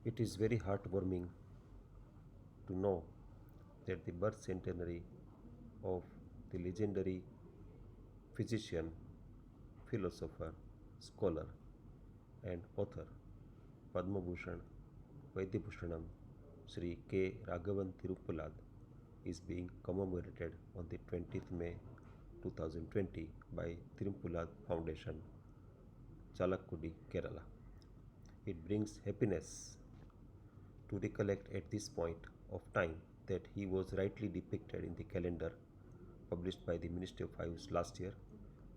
It is very heartwarming to know that the birth centenary of the legendary physician, philosopher, scholar, and author Padma Bhushan Vaidya Sri K. Raghavan Tirupulad is being commemorated on the 20th May 2020 by Tirupulad Foundation, Chalakkudi, Kerala. It brings happiness to recollect at this point of time that he was rightly depicted in the calendar published by the Ministry of Ayush last year,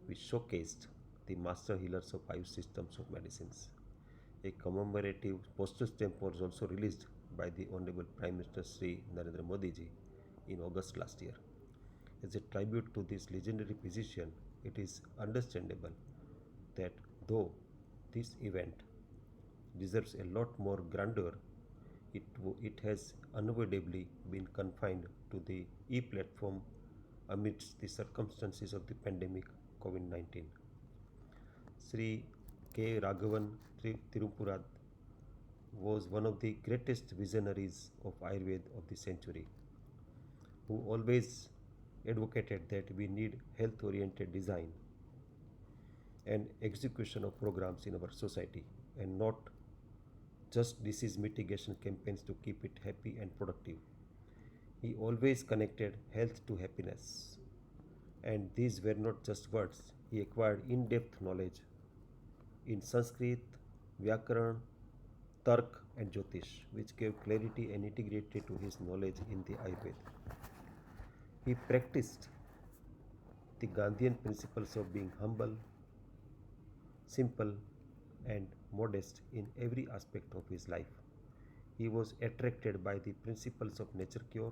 which showcased the master healers of Ayush systems of medicines. A commemorative postal stamp was also released by the Honorable Prime Minister Sri Narendra Modi ji in August last year. As a tribute to this legendary physician, it is understandable that though this event deserves a lot more grandeur, it has unavoidably been confined to the e-platform amidst the circumstances of the pandemic COVID-19. Sri K. Raghavan Tirupurad was one of the greatest visionaries of Ayurveda of the century, who always advocated that we need health oriented design and execution of programs in our society and not just disease mitigation campaigns to keep it happy and productive. He always connected health to happiness. And these were not just words, he acquired in depth knowledge in Sanskrit, Vyakaran, Tark, and Jyotish, which gave clarity and integrity to his knowledge in the Ayurveda. He practiced the Gandhian principles of being humble, simple, and modest in every aspect of his life. He was attracted by the principles of nature cure.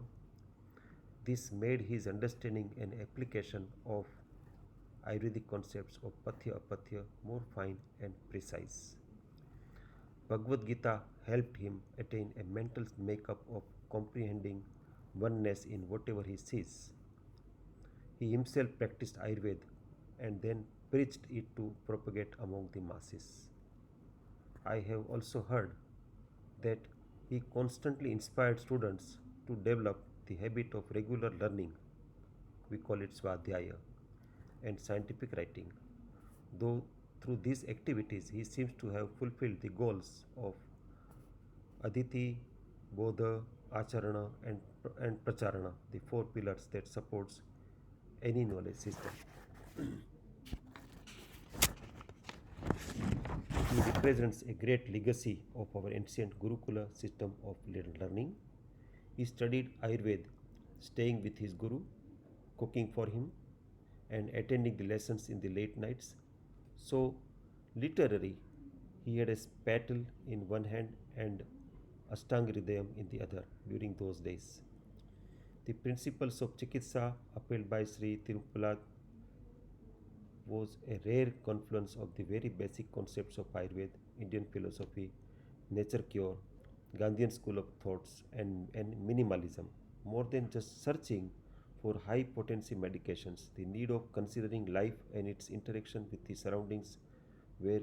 This made his understanding and application of Ayurvedic concepts of Pathya Apathya more fine and precise. Bhagavad Gita helped him attain a mental makeup of comprehending oneness in whatever he sees. He himself practiced Ayurveda and then preached it to propagate among the masses. I have also heard that he constantly inspired students to develop the habit of regular learning, we call it Swadhyaya, and scientific writing. Though through these activities he seems to have fulfilled the goals of Aditi, Bodha, Acharana, and Pracharana, the four pillars that supports any knowledge system. He represents a great legacy of our ancient Gurukula system of learning. He studied Ayurveda, staying with his Guru, cooking for him, and attending the lessons in the late nights. So, literally, he had a spattle in one hand and Ashtanga Hridayam in the other during those days. The principles of Chikitsa upheld by Sri Tirupalad was a rare confluence of the very basic concepts of Ayurveda, Indian philosophy, nature cure, Gandhian school of thoughts, and minimalism. More than just searching for high potency medications, the need of considering life and its interaction with the surroundings were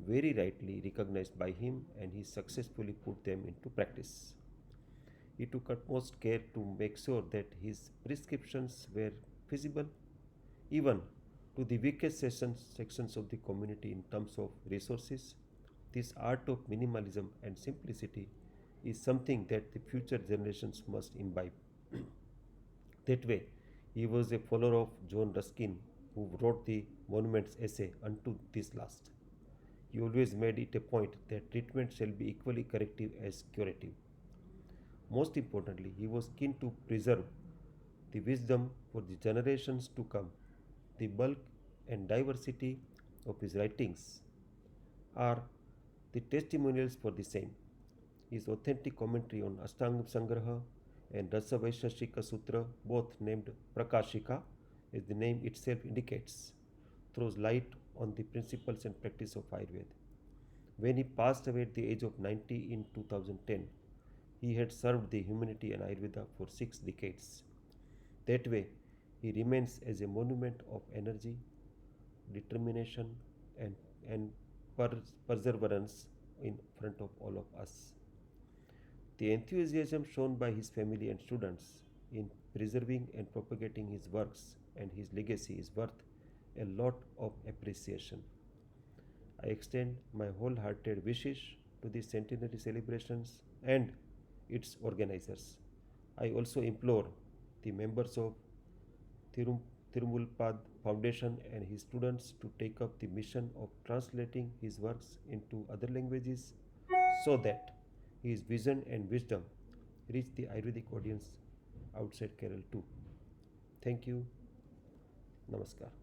very rightly recognized by him, and he successfully put them into practice. He took utmost care to make sure that his prescriptions were feasible even to the weakest sections of the community in terms of resources. This art of minimalism and simplicity is something that the future generations must imbibe. That way, he was a follower of John Ruskin, who wrote the Monument's essay unto this last. He always made it a point that treatment shall be equally corrective as curative. Most importantly, he was keen to preserve the wisdom for the generations to come. The bulk and diversity of his writings are the testimonials for the same. His authentic commentary on Ashtanga Sangraha and Rasa Vaisheshika Sutra, both named Prakashika, as the name itself indicates, throws light on the principles and practice of Ayurveda. When he passed away at the age of 90 in 2010, he had served the humanity and Ayurveda for 6 decades. That way, he remains as a monument of energy, determination, and perseverance in front of all of us. The enthusiasm shown by his family and students in preserving and propagating his works and his legacy is worth a lot of appreciation. I extend my wholehearted wishes to the centenary celebrations and its organizers. I also implore the members of Thirum, Thirumulpad Foundation and his students to take up the mission of translating his works into other languages so that his vision and wisdom reach the Ayurvedic audience outside Kerala too. Thank you. Namaskar.